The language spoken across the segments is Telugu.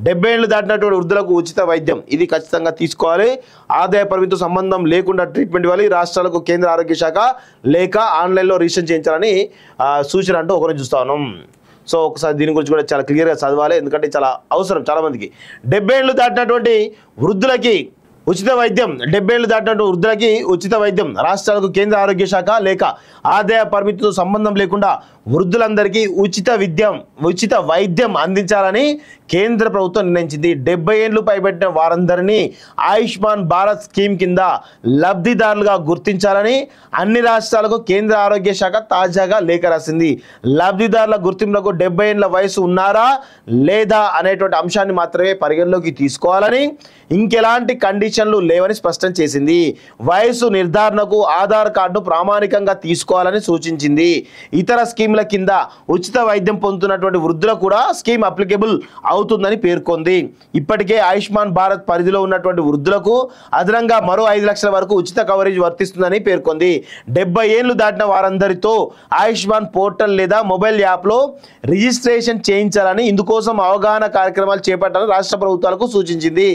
డెబ్బై ఏళ్ళు దాటినటువంటి వృద్ధులకు ఉచిత వైద్యం ఇది ఖచ్చితంగా తీసుకోవాలి. ఆదాయ పరిమితితో సంబంధం లేకుండా ట్రీట్మెంట్ ఇవ్వాలి. రాష్ట్రాలకు కేంద్ర ఆరోగ్య శాఖ లేక ఆన్లైన్లో రిజిస్ట్రేషన్ చేయించాలని సూచన అంటూ ఒకరిని చూస్తా ఉన్నాం. సో ఒకసారి దీని గురించి కూడా చాలా క్లియర్గా చదవాలి, ఎందుకంటే చాలా అవసరం చాలామందికి. 70 ఏళ్ళు దాటినటువంటి వృద్ధులకి ఉచిత వైద్యం. 70 ఏళ్ళు దాటినటువంటి వృద్ధులకి ఉచిత వైద్యం. రాష్ట్రాలకు కేంద్ర ఆరోగ్య శాఖ లేక ఆదాయ పరిమితితో సంబంధం లేకుండా వృద్ధులందరికీ ఉచిత వైద్యం అందించాలని కేంద్ర ప్రభుత్వం నిర్ణయించింది. 70 ఏళ్ళు పైబట్టిన వారందరినీ ఆయుష్మాన్ భారత్ స్కీమ్ కింద లబ్ధిదారులుగా గుర్తించాలని అన్ని రాష్ట్రాలకు కేంద్ర ఆరోగ్య శాఖ తాజాగా లేఖ రాసింది. లబ్ధిదారుల గుర్తింపులకు 70 ఏళ్ల వయసు ఉన్నారా లేదా అనేటువంటి అంశాన్ని మాత్రమే పరిగణలోకి తీసుకోవాలని, ఇంకెలాంటి కండిషన్లు లేవని స్పష్టం చేసింది. వయసు నిర్ధారణకు ఆధార్ కార్డును ప్రామాణికంగా తీసుకోవాలని సూచించింది. ఇతర స్కీమ్ల కింద ఉచిత వైద్యం పొందుతున్నటువంటి వృద్ధులకు కూడా స్కీమ్ అప్లికేబుల్ అవుతుందని పేర్కొంది. ఇప్పటికే ఆయుష్మాన్ భారత్ పరిధిలో ఉన్నటువంటి వృద్ధులకు అదనంగా మరో 5 లక్షల వరకు ఉచిత కవరేజ్ వర్తిస్తుందని పేర్కొంది. 70 ఏళ్లు దాటిన వారందరితో ఆయుష్మాన్ పోర్టల్ లేదా మొబైల్ యాప్లో రిజిస్ట్రేషన్ చేయించాలని, ఇందుకోసం అవగాహన కార్యక్రమాలు చేపట్టాలని రాష్ట్ర ప్రభుత్వాలకు సూచించింది.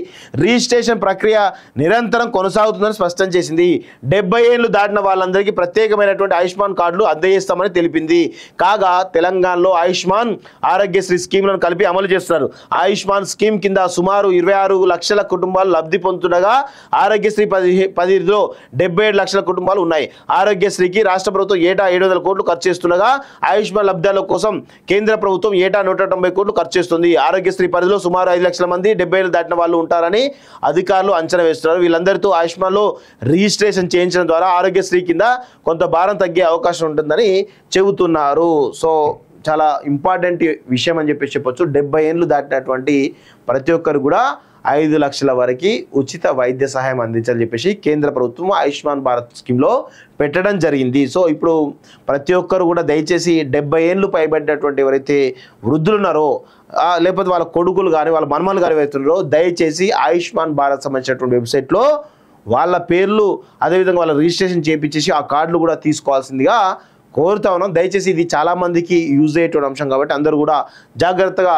రిజిస్ట్రేషన్ ప్రక్రియ నిరంతరం కొనసాగుతుందని స్పష్టం చేసింది. 70 ఏళ్లు దాటిన వాళ్ళందరికీ ప్రత్యేకమైనటువంటి ఆయుష్మాన్ కార్డులు అందజేస్తామని తెలిపింది. కాగా తెలంగాణలో ఆయుష్మాన్ ఆరోగ్యశ్రీ స్కీమ్లను కలిపి అమలు చేస్తున్నారు. ఆయుష్మాన్ స్కీమ్ కింద సుమారు 26 లక్షల కుటుంబాలు లబ్ధి పొందుతుండగా ఆరోగ్యశ్రీ పరిధిలో 77 లక్షల కుటుంబాలు ఉన్నాయి. ఆరోగ్యశ్రీకి రాష్ట్ర ప్రభుత్వం ఏటా 700 కోట్లు ఖర్చు చేస్తుండగా ఆయుష్మాన్ లబ్ధిదారుల కోసం కేంద్ర ప్రభుత్వం ఏటా 190 కోట్లు ఖర్చు చేస్తుంది. ఆరోగ్యశ్రీ పరిధిలో సుమారు 5 లక్షల మంది 70 ఏళ్ళు దాటిన వాళ్ళు ఉంటారని అధికారులు అంచనా వేస్తున్నారు. వీళ్ళందరితో ఆయుష్మాన్లో రిజిస్ట్రేషన్ చేయించడం ద్వారా ఆరోగ్యశ్రీ కింద కొంత భారం తగ్గే అవకాశం ఉంటుందని చెబుతున్నారు. సో చాలా ఇంపార్టెంట్ విషయం అని చెప్పొచ్చు. 70 ఏళ్ళు దాటినటువంటి ప్రతి ఒక్కరు కూడా 5 లక్షల వరకు ఉచిత వైద్య సహాయం అందించాలని చెప్పేసి కేంద్ర ప్రభుత్వం ఆయుష్మాన్ భారత్ స్కీమ్లో పెట్టడం జరిగింది. సో ఇప్పుడు ప్రతి ఒక్కరు కూడా దయచేసి 70 ఏళ్ళు పైబడినటువంటి ఎవరైతే వృద్ధులు ఉన్నారో లేకపోతే వాళ్ళ కొడుకులు కానీ వాళ్ళ మనమలు కానీ ఎవరైతున్నారో దయచేసి ఆయుష్మాన్ భారత్ సంబంధించినటువంటి వెబ్సైట్లో వాళ్ళ పేర్లు అదేవిధంగా వాళ్ళ రిజిస్ట్రేషన్ చేయించేసి ఆ కార్డులు కూడా తీసుకోవాల్సిందిగా కోరుతా ఉన్నాం. దయచేసి ఇది చాలామందికి యూజ్ అయ్యేటువంటి అంశం కాబట్టి అందరూ కూడా జాగ్రత్తగా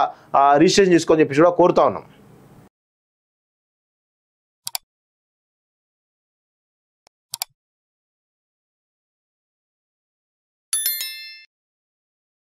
రిజిస్ట్రేషన్ చేసుకోని చెప్పేసి కూడా కోరుతా ఉన్నాం.